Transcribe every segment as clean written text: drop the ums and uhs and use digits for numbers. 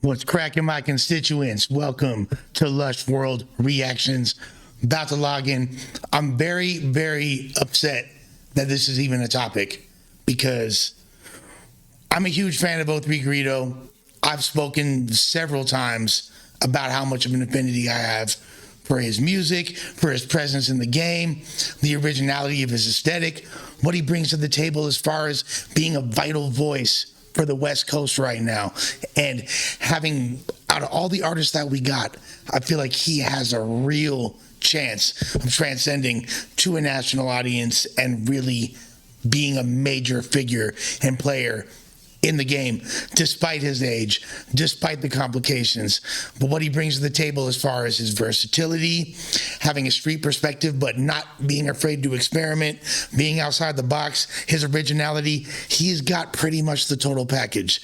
What's cracking, my constituents? Welcome to Lush World Reactions. About to log in. I'm very, very upset that this is even a topic because I'm a huge fan of 03 Greedo. I've spoken several times about how much of an affinity I have for his music, for his presence in the game, the originality of his aesthetic, what he brings to the table as far as being a vital voice for the West Coast right now. And having, out of all the artists that we got, I feel like he has a real chance of transcending to a national audience and really being a major figure and player in the game, despite his age, despite the complications. But what he brings to the table as far as his versatility, having a street perspective, but not being afraid to experiment, being outside the box, his originality, he's got pretty much the total package.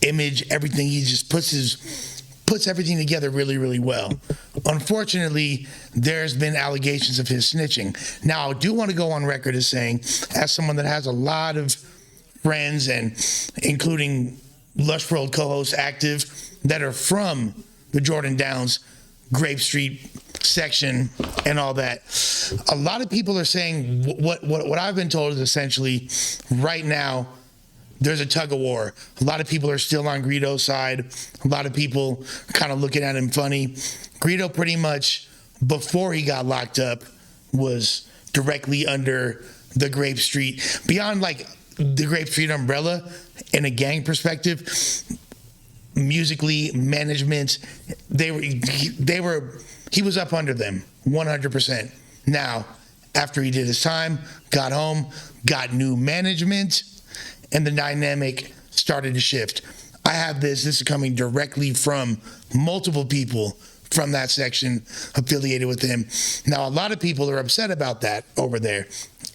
Image, everything, he just puts everything together really, really well. Unfortunately, there's been allegations of his snitching. Now, I do want to go on record as saying, as someone that has a lot of friends, and including Lush World co-hosts active, that are from the Jordan Downs, Grape Street section and all that. A lot of people are saying what I've been told is essentially right now there's a tug of war. A lot of people are still on Greedo's side. A lot of people kind of looking at him funny. Greedo pretty much, before he got locked up, was directly under the Grape Street. Beyond like the Grape Street umbrella in a gang perspective, musically, management, he was up under them 100%. Now, after he did his time, got home, got new management, and the dynamic started to shift. I have this is coming directly from multiple people from that section affiliated with him. Now, a lot of people are upset about that over there.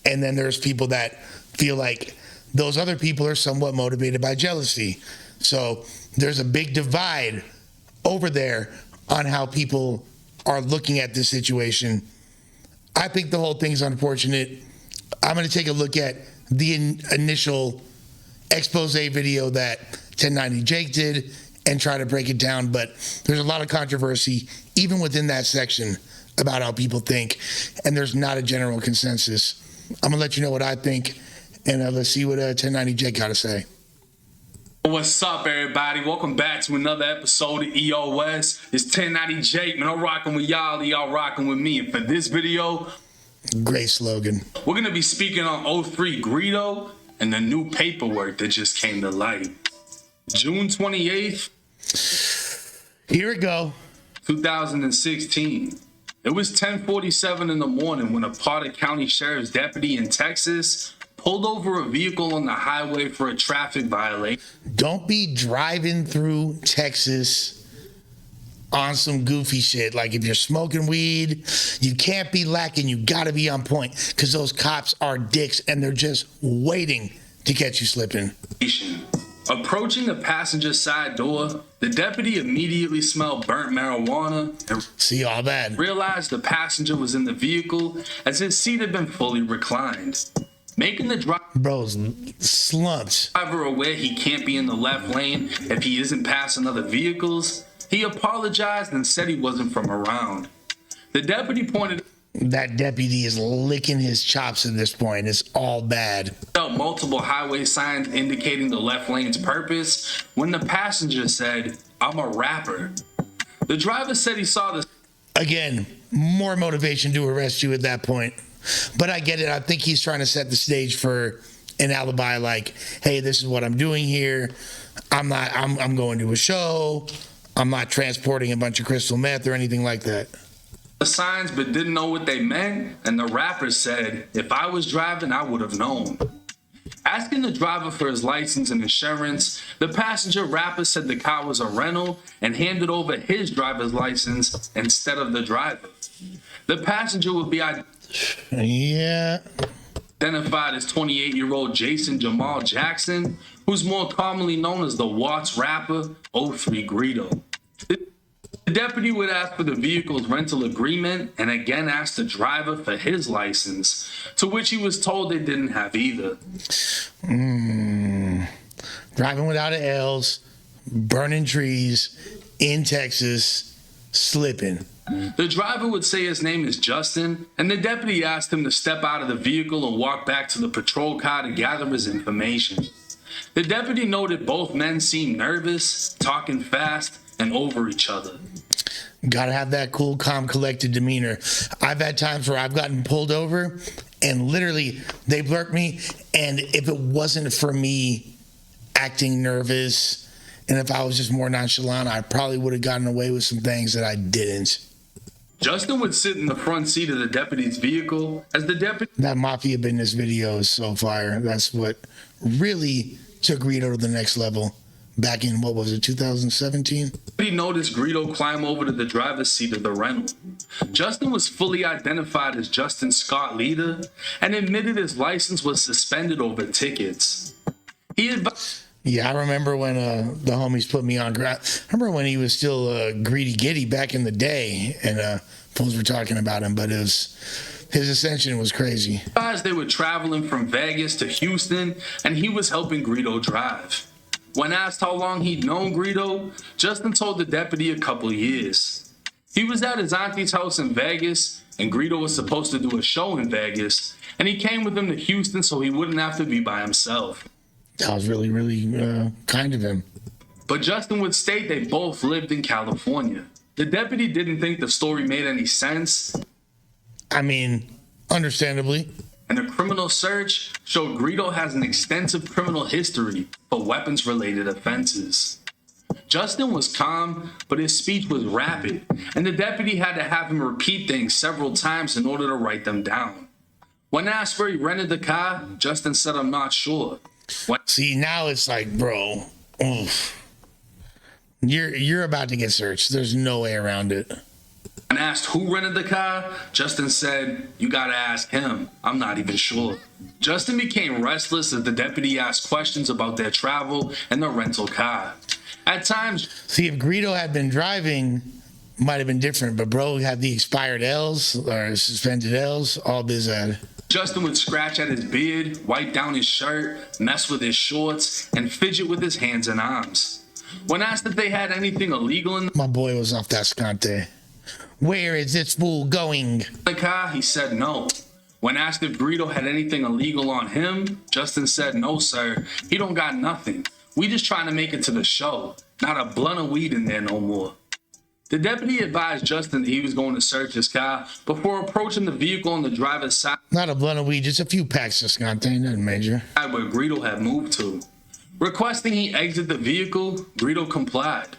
And then there's people that feel like those other people are somewhat motivated by jealousy. So there's a big divide over there on how people are looking at this situation. I think the whole thing's unfortunate. I'm going to take a look at the initial expose video that 1090 Jake did and try to break it down. But there's a lot of controversy, even within that section, about how people think. And there's not a general consensus. I'm going to let you know what I think. And let's see what 1090 Jake got to say. What's up, everybody? Welcome back to another episode of EOS. It's 1090 Jake, man. I'm rocking with y'all. Y'all rocking with me. And for this video, great slogan. We're going to be speaking on 03 Greedo and the new paperwork that just came to light. June 28th. Here we go. 2016. It was 10:47 in the morning when a Potter County Sheriff's deputy in Texas pulled over a vehicle on the highway for a traffic violation. Don't be driving through Texas on some goofy shit. Like if you're smoking weed, you can't be lacking. You got to be on point because those cops are dicks and they're just waiting to catch you slipping. Approaching the passenger side door, the deputy immediately smelled burnt marijuana and see all that. Realized the passenger was in the vehicle as his seat had been fully reclined. Making the bro's slumped. Driver aware he can't be in the left lane if he isn't passing other vehicles, he apologized and said he wasn't from around. The deputy pointed that deputy is licking his chops at this point. It's all bad. Multiple highway signs indicating the left lane's purpose when the passenger said, "I'm a rapper." The driver said he saw this. Again, more motivation to arrest you at that point. But I get it. I think he's trying to set the stage for an alibi, like, hey, this is what I'm doing here. I'm going to a show. I'm not transporting a bunch of crystal meth or anything like that. The signs but didn't know what they meant, and the rapper said, "If I was driving, I would have known." Asking the driver for his license and insurance, the passenger rapper said the car was a rental and handed over his driver's license instead of the driver. The passenger would be identified as 28-year-old Jason Jamal Jackson, who's more commonly known as the Watts rapper 03 Greedo. The deputy would ask for the vehicle's rental agreement and again ask the driver for his license, to which he was told they didn't have either. Driving without L's, burning trees in Texas, slipping. The driver would say his name is Justin, and the deputy asked him to step out of the vehicle and walk back to the patrol car to gather his information. The deputy noted both men seemed nervous, talking fast, and over each other. Gotta have that cool, calm, collected demeanor. I've had times where I've gotten pulled over and literally they blurt me, and if it wasn't for me acting nervous and if I was just more nonchalant, I probably would have gotten away with some things that I didn't. Justin would sit in the front seat of the deputy's vehicle as the deputy... That Mafia Business video is so fire. That's what really took Greedo to the next level back in, what was it, 2017? He noticed Greedo climb over to the driver's seat of the rental. Justin was fully identified as Justin Scott Leader and admitted his license was suspended over tickets. Yeah, I remember when the homies put me on. I remember when he was still Greedy Giddy back in the day, and folks were talking about him, but his ascension was crazy. They were traveling from Vegas to Houston, and he was helping Greedo drive. When asked how long he'd known Greedo, Justin told the deputy a couple years. He was at his auntie's house in Vegas, and Greedo was supposed to do a show in Vegas, and he came with him to Houston so he wouldn't have to be by himself. That was really, really kind of him. But Justin would state they both lived in California. The deputy didn't think the story made any sense. I mean, understandably. And the criminal search showed Greedo has an extensive criminal history for weapons-related offenses. Justin was calm, but his speech was rapid, and the deputy had to have him repeat things several times in order to write them down. When asked where he rented the car, Justin said, "I'm not sure." See, now it's like, bro, oof. You're about to get searched. There's no way around it. When asked who rented the car, Justin said, "You gotta ask him. I'm not even sure." Justin became restless as the deputy asked questions about their travel and the rental car. At times... See, if Greedo had been driving, might have been different, but bro had the expired L's or suspended L's, all biz ad. Justin would scratch at his beard, wipe down his shirt, mess with his shorts, and fidget with his hands and arms. When asked if they had anything illegal in My boy was off that scante. Where is this fool going? the car, he said no. When asked if Greedo had anything illegal on him, Justin said, "No, sir. He don't got nothing. We just trying to make it to the show. Not a blunt of weed in there no more." The deputy advised Justin that he was going to search his car before approaching the vehicle on the driver's side. Not a blunt of weed, just a few packs of scante, nothing major. Where Greedo had moved to. Requesting he exit the vehicle, Greedo complied.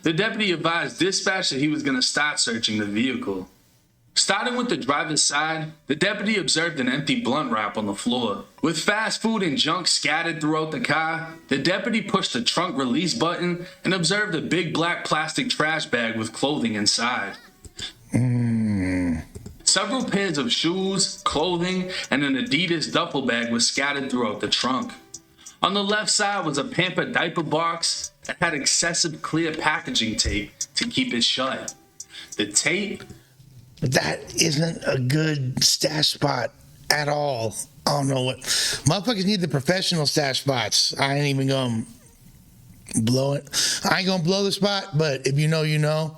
The deputy advised dispatch that he was going to start searching the vehicle. Starting with the driver's side, the deputy observed an empty blunt wrap on the floor. With fast food and junk scattered throughout the car, the deputy pushed the trunk release button and observed a big black plastic trash bag with clothing inside. Several pairs of shoes, clothing, and an Adidas duffel bag was scattered throughout the trunk. On the left side was a Pampered diaper box that had excessive clear packaging tape to keep it shut. The tape... That isn't a good stash spot at all. I don't know what. Motherfuckers need the professional stash spots. I ain't even gonna blow it. I ain't gonna blow the spot, but if you know, you know.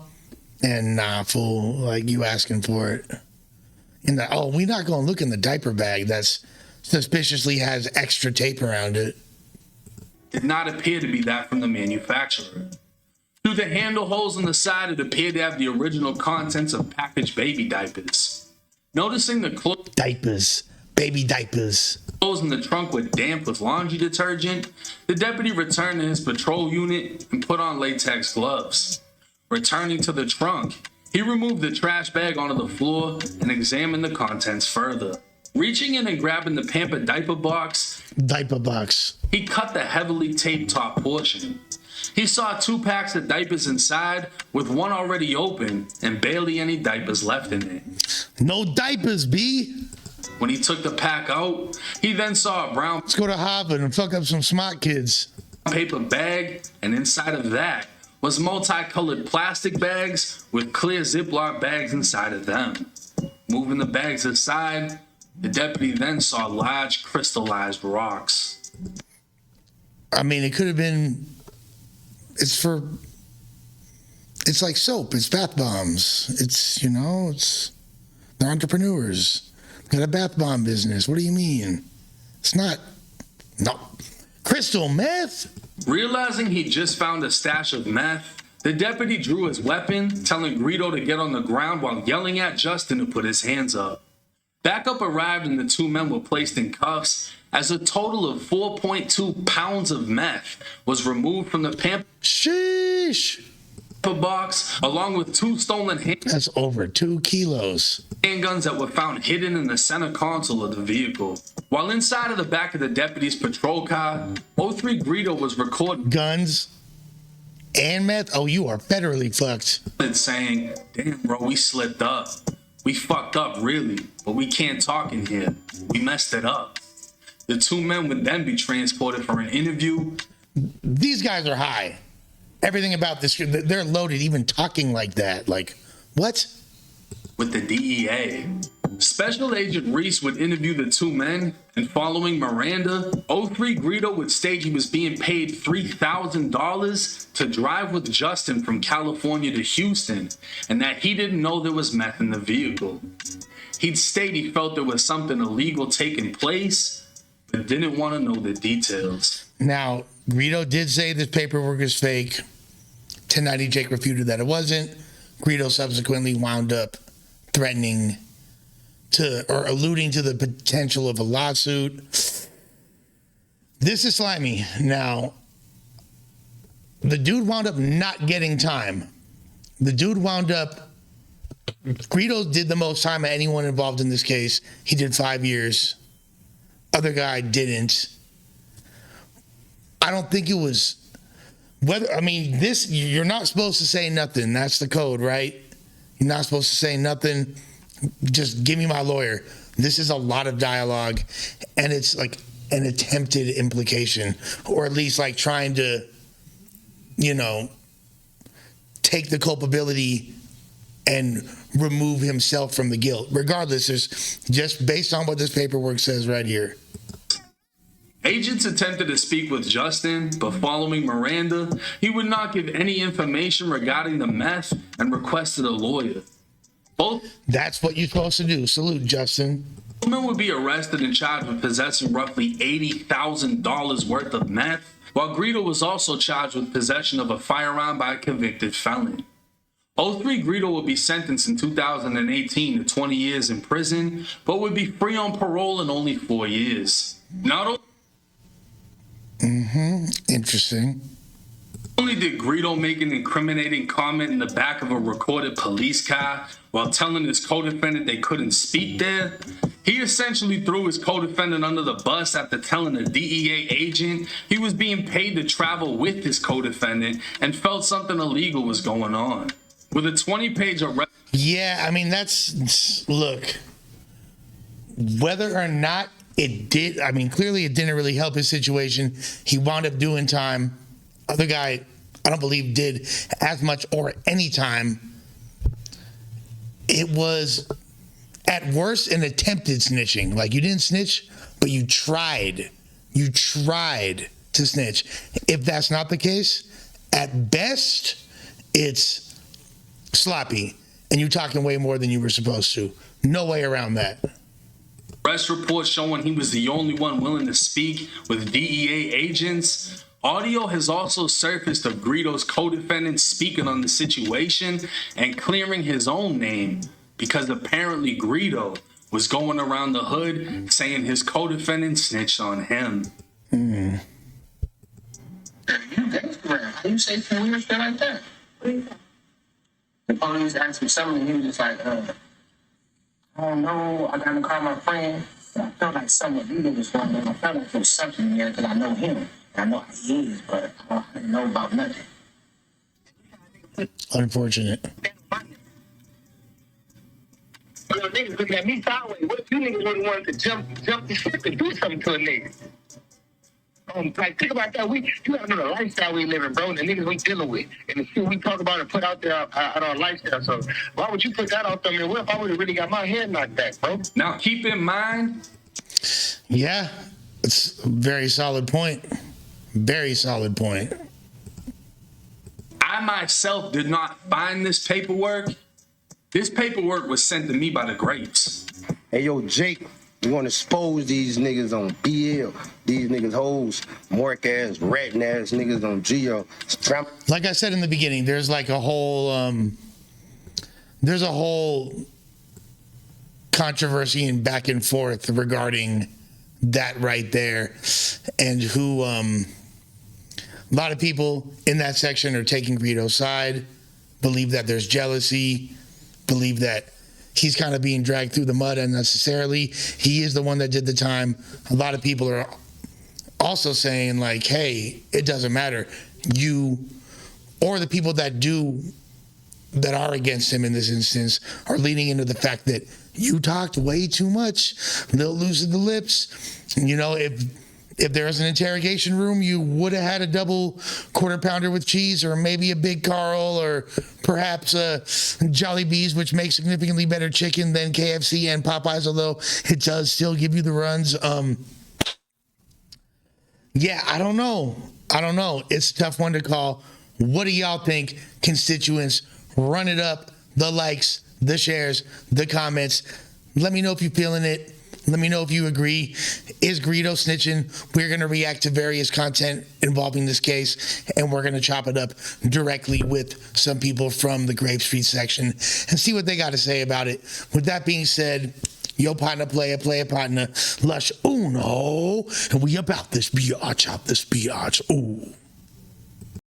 And nah, fool, like you asking for it. And we're not gonna look in the diaper bag that's suspiciously has extra tape around it. Did not appear to be that from the manufacturer. Through the handle holes on the side, it appeared to have the original contents of packaged baby diapers. Noticing the Diapers. Baby diapers. clothes in the trunk were damp with laundry detergent, the deputy returned to his patrol unit and put on latex gloves. Returning to the trunk, he removed the trash bag onto the floor and examined the contents further. Reaching in and grabbing the Pampered diaper box, he cut the heavily taped top portion. He saw 2 packs of diapers inside, with one already open and barely any diapers left in it. No diapers, B. When he took the pack out, he then saw a brown Let's go to Harvard and fuck up some smart kids. paper bag, and inside of that was multicolored plastic bags with clear Ziploc bags inside of them. Moving the bags aside, the deputy then saw large crystallized rocks. I mean, it could have been it's like soap. It's bath bombs. It's, you know, they're entrepreneurs. Got a bath bomb business. What do you mean? It's not, no. Crystal meth? Realizing he just found a stash of meth, the deputy drew his weapon, telling Greedo to get on the ground while yelling at Justin to put his hands up. Backup arrived and the two men were placed in cuffs as a total of 4.2 pounds of meth was removed from the pamper Sheesh. box, along with 2 stolen That's over 2 kilos. handguns that were found hidden in the center console of the vehicle. While inside of the back of the deputy's patrol car, 03 Greedo was recorded Guns and meth? Oh, you are federally fucked. saying, "Damn, bro, we slipped up. We fucked up, really, but we can't talk in here. We messed it up." The 2 men would then be transported for an interview. These guys are high. Everything about this, they're loaded, even talking like that. Like, what? With the DEA. Special Agent Reese would interview the 2 men, and following Miranda, 03 Greedo would state he was being paid $3,000 to drive with Justin from California to Houston, and that he didn't know there was meth in the vehicle. He'd state he felt there was something illegal taking place, but didn't want to know the details. Now, Greedo did say this paperwork is fake. 1090 Jake refuted that it wasn't. Greedo subsequently wound up threatening to, or alluding to the potential of a lawsuit. This is slimy. Now, the dude wound up not getting time. Greedo did the most time of anyone involved in this case. He did 5 years. Other guy didn't. I don't think it was you're not supposed to say nothing. That's the code, right? You're not supposed to say nothing. Just give me my lawyer. This is a lot of dialogue, and it's like an attempted implication, or at least like trying to, take the culpability and remove himself from the guilt. Regardless, there's just based on what this paperwork says right here. Agents attempted to speak with Justin, but following Miranda, he would not give any information regarding the meth and requested a lawyer. That's what you're supposed to do. Salute, Justin. Both men would be arrested and charged with possessing roughly $80,000 worth of meth, while Greedo was also charged with possession of a firearm by a convicted felon. 03 Greedo would be sentenced in 2018 to 20 years in prison, but would be free on parole in only 4 years. Interesting. Not only did Greedo make an incriminating comment in the back of a recorded police car while telling his co-defendant they couldn't speak there, he essentially threw his co-defendant under the bus after telling a DEA agent he was being paid to travel with his co-defendant and felt something illegal was going on. With a 20-page arrest. Yeah, I mean, look, whether or not it did, I mean, clearly it didn't really help his situation. He wound up doing time. Other guy, I don't believe, did as much or any time. It was, at worst, an attempted snitching. Like, you didn't snitch, but you tried. You tried to snitch. If that's not the case, at best, it's sloppy, and you're talking way more than you were supposed to. No way around that. Arrest reports showing he was the only one willing to speak with DEA agents. Audio has also surfaced of Greedo's co-defendant speaking on the situation and clearing his own name because apparently Greedo was going around the hood saying his co-defendant snitched on him. You gangster, how you say some weird shit like that? The police asked him something, and he was just like, I don't know, I gotta call my friend. I felt like something illegal was going on. I felt like there was something there because I know him. I know how he is, but I didn't know about nothing. Unfortunate. You know, niggas looking at me sideways. What if you niggas really wanted to jump the ship and do something to a nigga? Like, think about that. You gotta know the lifestyle we living, bro, and the niggas we dealing with, and the shit we talk about and put out there at our lifestyle. So why would you put that out there? I mean, what if I would have really got my head knocked back, bro? Now, keep in mind. Yeah, it's a very solid point. Very solid point. I myself did not find this paperwork. This paperwork was sent to me by the Grapes. Hey, yo, Jake, you want to expose these niggas on BL. These niggas hoes, mark ass, ratting ass niggas on GO. Like I said in the beginning, there's like a whole controversy and back and forth regarding that right there, and who a lot of people in that section are taking Greedo's side, believe that there's jealousy, believe that he's kind of being dragged through the mud unnecessarily. He is the one that did the time. A lot of people are also saying like, hey, it doesn't matter. You or the people that are against him in this instance are leaning into the fact that you talked way too much, little loose of the lips. You know, if there was an interrogation room, you would have had a double quarter pounder with cheese, or maybe a Big Carl, or perhaps a Jolly Bees, which makes significantly better chicken than KFC and Popeyes, although it does still give you the runs. Yeah, I don't know. It's a tough one to call. What do y'all think, constituents? Run it up, the likes, the shares, the comments. Let me know if you're feeling it. Let me know if you agree. Is Greedo snitching? We're going to react to various content involving this case, and we're going to chop it up directly with some people from the Grape Street section and see what they got to say about it. With that being said, yo partner, player partner, Lush Uno, and we about this biatch, out this biatch. Ooh.